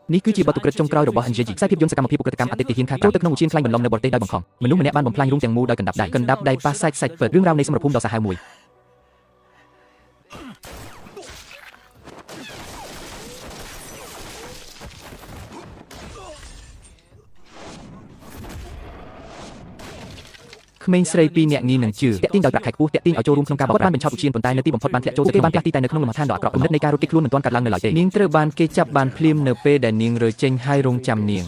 នេះគឺជាបទទុក្រិតចុងក្រោយរបស់ NJG ខ្សែភាពយន្តសកម្មភាពឧក្រិដ្ឋកម្មអតិថិជនខាងចូលទៅក្នុងឧទ្យានខ្លាញ់បន្លំនៅបរទេសដោយបង្ខំមនុស្សម្នាក់បានបំផ្លាញរូងទាំងមូលដោយកណ្ដាប់ដៃប៉ាសាច់ពិតរឿងរ៉ាវនៃសមរភូមិដ៏សាហាវមួយក្មេងស្រី2នាក់ងាយនឹងជឿតាក់ទាញដោយប្រាក់ខែខ្ពស់តាក់ទាញឲ្យចូលរួមក្នុងការបោកប្រាស់បានបញ្ឆោតឧទ្យានប៉ុន្តែនៅទីបំផុតបានធ្លាក់ចូលទៅក្នុងផ្ទះទីតែនៅក្នុងលំហឋានដ៏អាក្រក់គំនិតនៃការរត់គេចខ្លួនមិនទាន់កាត់ឡើងនៅឡើយទេនាងត្រូវបានគេចាប់បានភ្លាមនៅពេលដែលនាងរើចេញហើយរងចាំនាង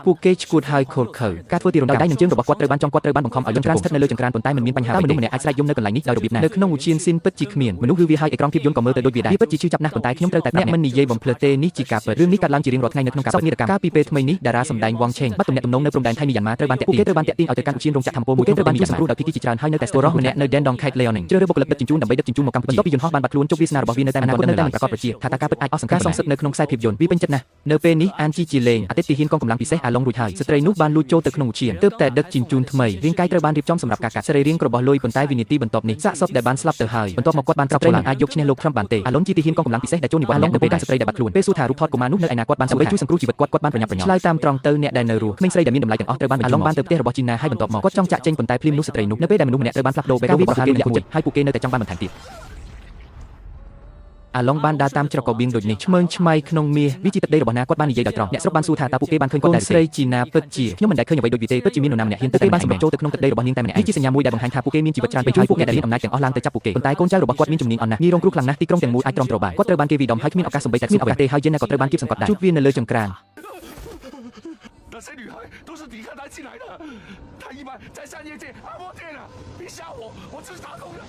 ពួកគេឈួតហើយខូលខើការធ្វើទីរំដោយដៃនិងជើងរបស់គាត់ត្រូវបានបង្ខំឲ្យយន្តការស្ថិតនៅលើចង្ក្រានប៉ុន្តែមិនមានបញ្ហាមនុស្សម្នាក់អាចស្រែកយំនៅកន្លែងនេះដោយរបៀបណានៅក្នុងឧទ្យានស៊ីនពិតជាគ្មានមនុស្សឬវាហើយអេក្រង់ភាពយន្តក៏មើលទៅដូចវាដែរវាពិតជាឈឺចាប់ណាស់ប៉ុន្តែខ្ញុំត្រូវតែអ្នកមិននិយាយបំភ្លើទេនេះជាការពិតរឿងនេះកើតឡើងជារៀងរាល់ថ្ងៃនៅក្នុងការសោកនាដកម្មកាលពីពេលថ្មីនេះតារាសម្ដែងវ៉ងឆេងបាត់ទំនាក់ទំនងនៅព្រំដែនថៃមីយ៉ាន់ម៉ាត្រូវបានតាក់ទាញឲ្យទៅកាន់ឧទ្យានរោងចក្រធម្មពលមួយត្រូវបានមានសម្រួលដោយភាគីជាច្រើនហើយនៅតែស្ទររស់ម្នាក់នៅ Den Dong Kite Leoning ជ្រើសរើសបុគ្គលិកដឹកជញ្ជូនដើម្បីដឹកជញ្ជូនមកកម្ពុជាបន្ទាប់ពីយន្តហោះបានបាត់ខ្លួនជោគវាសនារបស់វានៅតែមិនប្រកបប្រជាថាតើការពិតអាចអស់សង្ឃឹមសងសឹកនៅក្នុងខ្សែភាពយន្តវាពេញចិត្តណាស់នៅពេលនេះអានជីជាលេងអតិថិជនកងកម្លាំងពិសេសអាឡុងរួចហើយស្ត្រីនោះបានលួចចូលទៅក្នុងឧទ្យានទើបតែដឹកជញ្ជូនថ្មីរាងកាយត្រូវបានរៀបចំសម្រាប់ការកាត់សរីរាង្គរបស់លុយប៉ុន្តែវិនាទីបន្ទាប់នេះសាកសពដែលបានស្លាប់ទៅហើយបន្ទាប់មកគាត់បានក្រោកឡើងអាចយកឈ្នះលោក Trump បានទេអាឡុងជាទាហានកងកម្លាំងពិសេសដែលចូលនិវត្តន៍នៅពេលដែលស្ត្រីដែលបាត់ខ្លួនពេលសួរថារូបថតកុមារនោះនៅឯណាគាត់បានជួយសង្គ្រោះជីវិតគាត់បានប្រញាប់ប្រញាល់ឆ្លើយតាមត្រង់ទៅអ្នកដែលនៅរស់ក្មេងស្រីដែលមានតម្លៃទាំងអស់ត្រូវបានអាឡុងបានទៅផ្ទះរបស់ជីណាហើយបន្ទាប់មកគាត់ចង់ចាក់ចេញប៉ុន្តែភ្លាមនោះស្ត្រីនោះនៅពេលដែលមនុស្សម្នាក់ត្រូវបានផ្លាស់ប្ដូរបែបវាប្រហាររឿងមួយហើយពួកគេនៅតែចង់បានបន្ថែមទៀតអាឡុងបានដើរតាមច្រកកបៀងដូចនេះឆ្មើងឆ្មៃក្នុងមាសវាជាទឹកដីរបស់ណាគាត់បាននិយាយដោយត្រង់អ្នកស្រុកបានសួរថាតើពួកគេបានឃើញគាត់ដែរស្រីជីណាពិតជាខ្ញុំមិនដែលឃើញអ្វីដូចនេះទេពិតជាមាននរណាម្នាក់ហ៊ានទៅគេបានសម្រេចចូលទៅក្នុងទឹកដីរបស់នាងតែម្នាក់នេះជាសញ្ញាមួយដែលបង្ហាញថាពួកគេមានជីវិតច្រើនពេកហើយពួកអ្នកដែលមានអំណាចទាំងអស់ឡើងទៅចាប់ពួកគេប៉ុន្តែកូនចៅរបស់គាត់មានជំនាញអន់ណាស់ងាយរងគ្រោះខ្លាំងណាស់ទីក្រុងទាំងមូលអាចទ្រាំទ្របានគាត់ត្រូវបានគេវិដំហើយគ្មានឱកាសសម្បេតតែគ្មានឱកាសទេហើយយេនណាក៏ត្រូវបានគេសង្កត់ដែរជួបវានៅលើចង្ក្រាន那些女孩都是抵抗他进来的，他一般在山野界阿莫天了，别吓我只是打工的。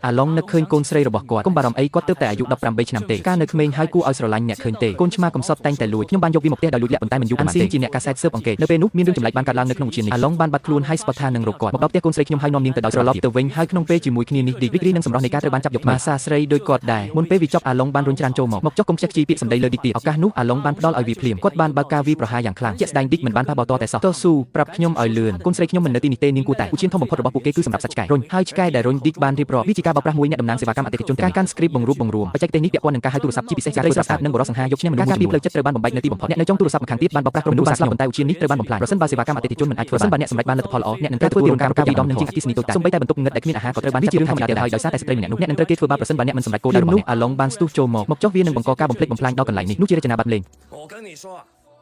អាឡុងនឹកឃើញកូនស្រីរបស់គាត់កុំបារម្ភអីគាត់ទើបតែអាយុ18ឆ្នាំទេកាលនៅក្មេងហើយគួរឲ្យស្រឡាញ់អ្នកឃើញទេកូនឆ្មាកំសត់តែងតែលួចខ្ញុំបានយកវាមកផ្ទះដោយលួចលាក់ប៉ុន្តែមិនយូរប៉ុន្មានទេជាអ្នកកាសែតស៊ើបអង្កេតនៅពេលនោះមានរឿងចម្លែកបានកើតឡើងនៅក្នុងឧទ្យាននេះអាឡុងបានបាត់ខ្លួនហើយស្ពតថានឹងរកគាត់មកដល់ផ្ទះកូនស្រីខ្ញុំហើយនាំនាងទៅដោយត្រឡប់ទៅវិញហើយក្នុងពេលជាមួយគ្នានេះឌីករីករាយនឹងសម្រស់នៃការត្រូវបានចាប់យកមកសាស្រីដោយគាត់ដែរមុនពេលវាចប់អាឡុងបានរុញច្រានចូលមកចុះកុំខ្ជិះខ្ជីពាក្យសម្ដីលើឌីកទៀតឱកាសនោះអាឡុងបានផ្ដល់ឲ្យវាភ្លាមគាត់បានបើកការវាប្រហារយ៉ាងខ្លាំងជាក់ស្ដែងឌីកមិនបានប៉ះបោតតែសោះតស៊ូប្រាប់ខ្ញុំឲ្យលឿនកូនស្រីខ្ញុំមិននៅទីនេះទេនាងគួរតែឧទ្យានធំបំផុតរបស់ពួកគេគឺសម្រាប់សត្វឆ្កែរុញហើយឆ្កែដែលរុញឌីកបានរៀបរាប់វាជាការបោកប្រាស់មួយអ្នកតំណាងសេវាកម្មអតិថិជនការកាន់ script បង្រួបបង្រួមបច្ចេកទេសនេះពាក់ព័ន្ធនឹងការហៅទូរស័ព្ទជាពិសេសការស្រាប់និងបរិសង្ហាយកឈ្នះមនុស្សមួយចំនួនផ្លូវចិត្តត្រូវបានបំបែកនៅទីបំផុតអ្នកនៅចុងទូរស័ព្ទម្ខាងទៀតបានបោកប្រាស់ក្រុមមនុស្សស្លាប់ប៉ុន្តែឧទ្យាននេះត្រូវបានបំផ្លាញប្រសិនបើសេវាកម្មអតិថិជនមិនអាចធ្វើប្រសិនបើអ្នកសម្រេចបានលទ្ធផលល្អអ្នកនឹងត្រូវធ្វើទីរំការវិដំនិងជាងអគិសនីតូចតាចសូម្បីតែបន្ទប់ងឹតដែលគ្មានអាហារក៏ត្រូវបានវាជារឿងធម្មតាដែរហើយដោយសារតែស្ត្រីម្នាក់នោះអ្នកនឹងត្រូវគេធ្វើបាបប្រសិនបើអ្នកមិនសម្រេចគោលដៅរបស់អ្នកអាឡុងបានស្ទុះចូលមកចុះវានឹងបង្កការបំផ្លិចបំផ្លាញដល់កន្លែងនេះនោះជារចនាប័ទ្មលេង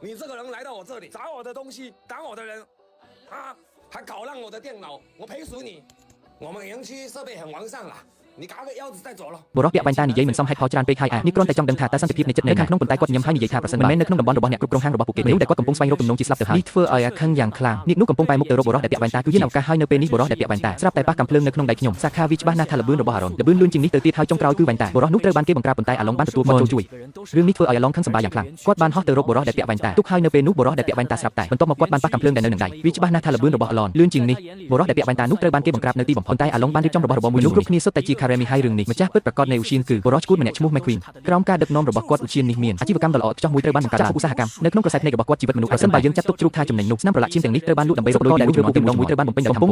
你这个人来到我这里砸我的东西打我的人啊还搞烂我的电脑我赔赎你我们园区设备很完善了你嘎个腰子再走了បុរសពាក់បាញ់តានិយាយមិនសមហេតុផលច្រើនពេកហើយនេះគ្រាន់តែចង់ដឹងថាតើសន្តិភាពនៃចិត្តនៅខាងក្នុងប៉ុន្តែគាត់ញញឹមហើយនិយាយថាប្រសិនបើមិនមែននៅក្នុងតំបន់របស់អ្នកគ្រប់គ្រងហាងរបស់ពួកគេមនុស្សដែលគាត់កំពុងស្វែងរកទំនងជាស្លាប់ទៅហើយនេះធ្វើឲ្យអាខឹងយ៉ាងខ្លាំងនេះនោះកំពុងបែរមុខទៅរកបុរសដែលពាក់បាញ់តាគឺយានឱកាសហើយនៅពេលនេះបុរសដែលពាក់បាញ់តាស្រាប់តែប៉ះកាំភ្លើងនៅក្នុងដៃខ្ញុំសាខាវាច្បាស់ណាស់ថាល្បឿនរបស់អារ៉ុនល្បឿនលឿនជាងនេះទៅទៀតហើយចុងក្រោយគឺបាញ់តាបុរសនោះត្រូវបានគេបង្ក្រាបប៉ុន្តែអាឡុងបានទទួលមកចូលជួយរឿងនេះធ្វើឲ្យអាឡុងខឹងសម្បាយ៉ាងខ្លាំងគាត់បានហោះទៅរកបុរសដែលពាក់បាញ់តាទុកហើយនៅពេលនោះបុរសដែលពាក់បាញ់តាស្រាប់តែបន្ទាប់មកគាត់បានប៉ះកាំភ្លើងដែលនៅនឹងដៃវាច្បាស់ណាស់ថាល្បឿនរបស់អាឡុនលឿនជាងនេះបុរសដែលពាក់បាញ់តានោះត្រូវបានគេបង្ក្រាបនៅទីបំផុតតែអាឡុងបានរៀបចំរបស់របរមួយនោះគ្រប់គ្នាសុទ្ធតែជា Karemi ហើយរឿងនេះម្ចាស់ពិតប្រាកដនៃឧទ្យានគឺបុរសឈួតម្នាក់ឈ្មោះ McQueen ក្រោមការដឹកនាំរបស់គាត់ឧទ្យាននេះមានអាជីវកម្មដ៏ល្អឥតខ្ចោះមួយត្រូវបានបង្កើតឡើងឧស្សាហកម្មនៅក្នុងក្រសែភ្នែករបស់គាត់ជីវិតមនុស្សប្រសិនបើយើងចាត់ទុកជ្រូកថាចំណេញនោះស្នាមប្រឡាក់ឈាមទាំងនេះត្រូវបានលក់ដើម្បីរកលុយដែលលក់មកទីម្ដងមួយត្រូវបានបំពេញដោយកំពុង